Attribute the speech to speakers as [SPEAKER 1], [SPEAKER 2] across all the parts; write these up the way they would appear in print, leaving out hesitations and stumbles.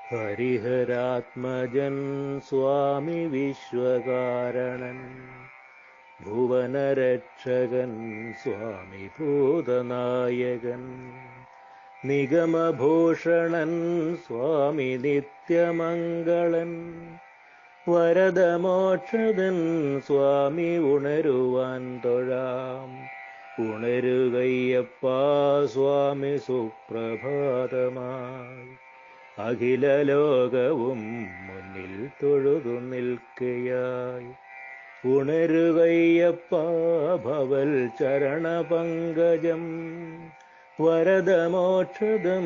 [SPEAKER 1] ഹരിഹരാത്മജൻ സ്വാമി വിശ്വകാരണൻ, ഭുവനരക്ഷകൻ സ്വാമി ഭൂതനായകൻ, നിഗമഭൂഷണൻ സ്വാമി നിത്യമംഗളൻ, വരദമോക്ഷദൻ സ്വാമി ഉണരുവാൻ തൊഴാം. ഉണരുകയ്യപ്പാ സ്വാമി സുപ്രഭാതമായി, അഖില ലോകവും മുന്നിൽ തൊഴുതു നിൽക്കയായി. ഉണരുകയ്യപ്പാ ഭവൽ ചരണപങ്കജം, വരദമോക്ഷദം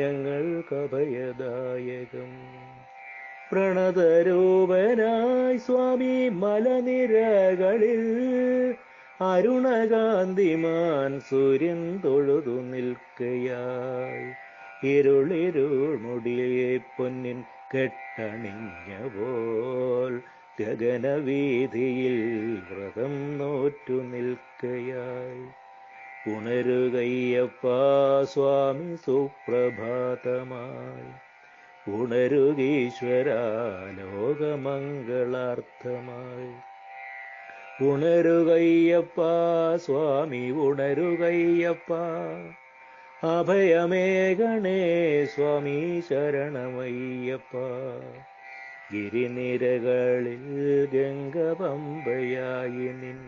[SPEAKER 1] ഞങ്ങൾക്കഭയദായകം. പ്രണതരൂപനായി സ്വാമി മലനിരകളിൽ, അരുണകാന്തിമാൻ സൂര്യൻ തൊഴുതു നിൽക്കയായി. ഇരുളിരുൾമുടിയെ പൊന്നിൻ കെട്ടണിഞ്ഞ പോൽ, ഗഗനവീതിയിൽ വ്രതം നോറ്റു നിൽക്കയായി. ഉണരുകയ്യപ്പാ സ്വാമി സുപ്രഭാതമായി, ഉണരുകീശ്വര ലോകമംഗളാർത്ഥമായി. ഉണരുകയ്യപ്പാ സ്വാമി ഉണരുകയ്യപ്പാ, അഭയമേകണേ സ്വാമി ശരണമയ്യപ്പാ. ഗിരിനിരകളിൽ ഗംഗപമ്പയായി നിൻ,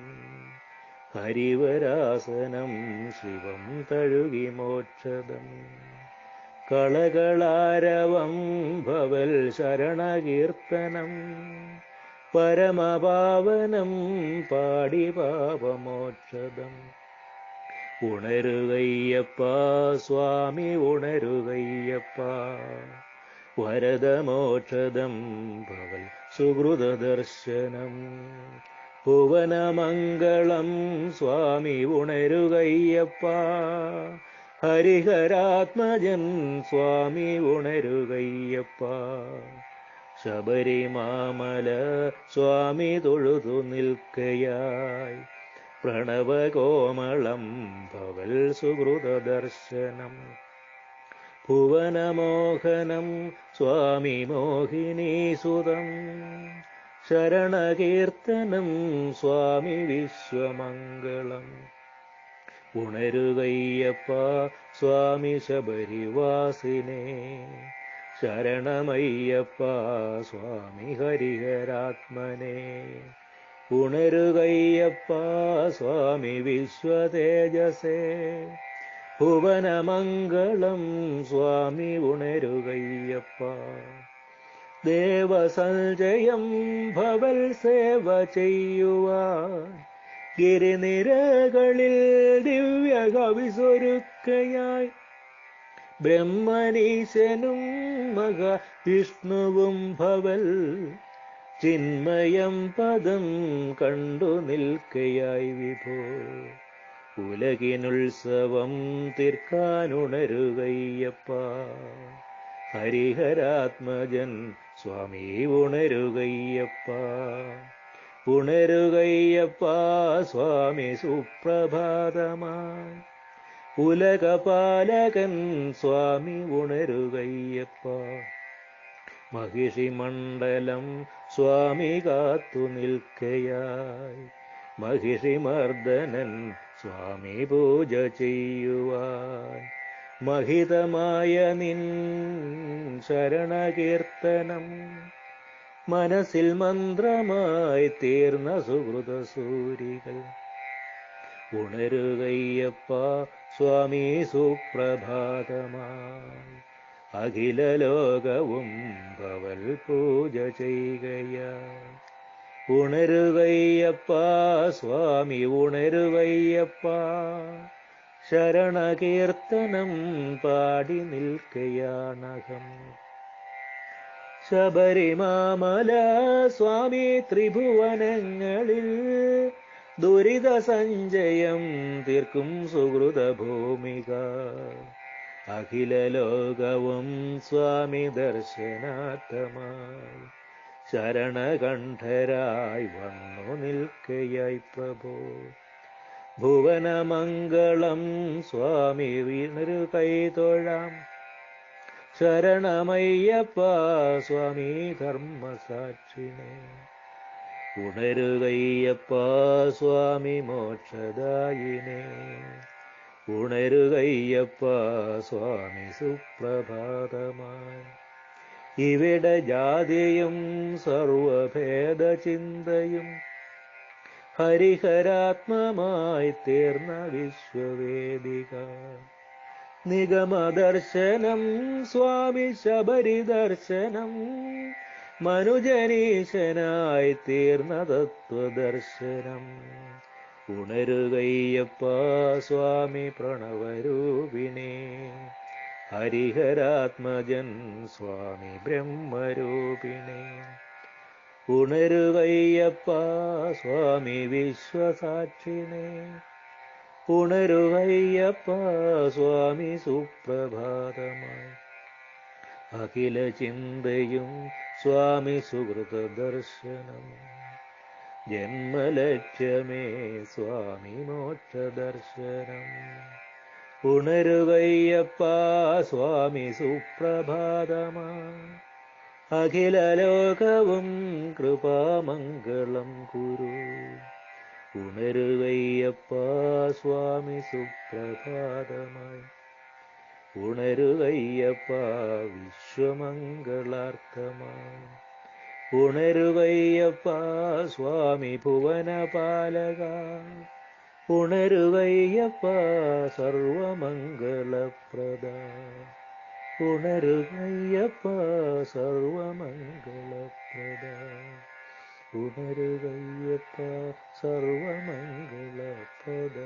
[SPEAKER 1] ഹരിവരാസനം ശിവം തഴുകി മോക്ഷദം. കളകളാരവം ഭവൽ ശരണകീർത്തനം, പരമപാവനം പാടി പാപമോക്ഷദം. ഉണരുകയ്യപ്പാ സ്വാമി ഉണരുകയ്യപ്പാ, വരദമോക്ഷദം ഭവൽ സുഹൃതദർശനം. ഭുവനമംഗളം സ്വാമി ഉണരുകയ്യപ്പാ, ഹരിഹരാത്മജൻ സ്വാമി ഉണരുകയ്യപ്പാ. ശബരിമാമല സ്വാമി തൊഴുതു നിൽക്കയായി, പ്രണവകോമളം ഭവൽ സുഹൃതദർശനം. ഭുവനമോഹനം സ്വാമി മോഹിനീസുതം, ശരണകീർത്തനം സ്വാമി വിശ്വമംഗളം. ഉണരുകയ്യപ്പാ സ്വാമി ശബരിവാസിനേ, ശരണമയ്യപ്പാ സ്വാമി ഹരിഹരാത്മനേ. ഉണരുകയ്യപ്പാ സ്വാമി വിശ്വതേജസേ, ഭുവനമംഗളം സ്വാമി ഉണരുകയ്യപ്പാ. ദേവസഞ്ജയം ഭവൽ സേവ ചെയ്യുവാൻ, ഗിരിനിരകളിൽ ദിവ്യകവിസൊരുക്കയായി. ബ്രഹ്മനീശനും മഹാവിഷ്ണുവും ഭവൽ ചിന്മയം പദം കണ്ടു നിൽക്കയായി വിഭോ. ഉലകിനുത്സവം തീർക്കാനുണരുകയ്യപ്പാ, ഹരിഹരാത്മജൻ സ്വാമി ഉണരുകയ്യപ്പാ. ഉണരുകയ്യപ്പാ സ്വാമി സുപ്രഭാതമായി, ഉലകപാലകൻ സ്വാമി ഉണരുകയ്യപ്പാ. മഹിഷിമണ്ഡലം സ്വാമി കാത്തു നിൽക്കയായി, മഹിഷിമർദ്ദനൻ സ്വാമി പൂജ ചെയ്യുവാൻ. മഹിതമായ നിൻ ശരണകീർത്തനം, മനസ്സിൽ മന്ത്രമായി തീർന്ന സുഹൃതസൂരികൾ. ഉണരുകയ്യപ്പാ സ്വാമി സുപ്രഭാതമായി, അഖില ലോകവും ഭവൽ പൂജ ചെയ്യുകയായി. ഉണരുകയ്യപ്പാ സ്വാമി ഉണരുകയ്യപ്പാ, ശരണകീർത്തനം പാടി നിൽക്കയാണകം. ശബരിമാമല സ്വാമി ത്രിഭുവനങ്ങളിൽ, ദുരിത സഞ്ചയം തീർക്കും സുഹൃതഭൂമിക. അഖില ലോകവും സ്വാമി ദർശനാർത്ഥമായി, ശരണകണ്ഠരായി വന്നു നിൽക്കയായി പ്രഭോ. ഭുവനമംഗളം സ്വാമി വീണൊരു കൈതൊഴാം, ശരണമയ്യപ്പ സ്വാമി ധർമ്മസാക്ഷിണേ. ഉണരുകയ്യപ്പ സ്വാമി മോക്ഷദായിനേ. ഉണരുകയ്യപ്പ സ്വാമി സുപ്രഭാതമായി. ഇവിടെ ജാതിയും സർവഭേദചിന്തയും ഹരിഹരാത്മമായി തീർന്ന വിശ്വവേദിക. നിഗമദർശനം സ്വാമി ശബരിദർശനം, മനുജനീശനായി തീർന്ന തത്വദർശനം. ഉണരുകയ്യപ്പ സ്വാമി പ്രണവരൂപിണേ. ഹരിഹരാത്മജൻ സ്വാമി ബ്രഹ്മരൂപിണേ. ഉണരുകയ്യപ്പ സ്വാമി വിശ്വസാക്ഷിണേ. ഉണരുകയ്യപ്പ സ്വാമി സുപ്രഭാതമായി. അഖില ചിന്തയും സ്വാമി സുഹൃത ദർശനം. ജന്മലക്ഷ്യമേ സ്വാമി മോക്ഷദർശനം. ഉണരുകയ്യപ്പ സ്വാമി സുപ്രഭാതമായി. അഖില ലോകവും കൃപാമംഗളം കുരു. ഉണരുകയ്യപ്പ സ്വാമി സുപ്രഭാതമായി. ഉണരുകയ്യപ്പ വിശ്വമംഗളാർത്ഥമായി. ഉണരുകയ്യപ്പ സ്വാമി ഭുവനപാലക. ഉണരുകയ്യപ്പ സർവമംഗളപ്രദ. ഉണരുകയ്യപ്പ സർവമംഗളപ്രദ. ഉണരുകയ്യപ്പ സർവമംഗളപ്രദ.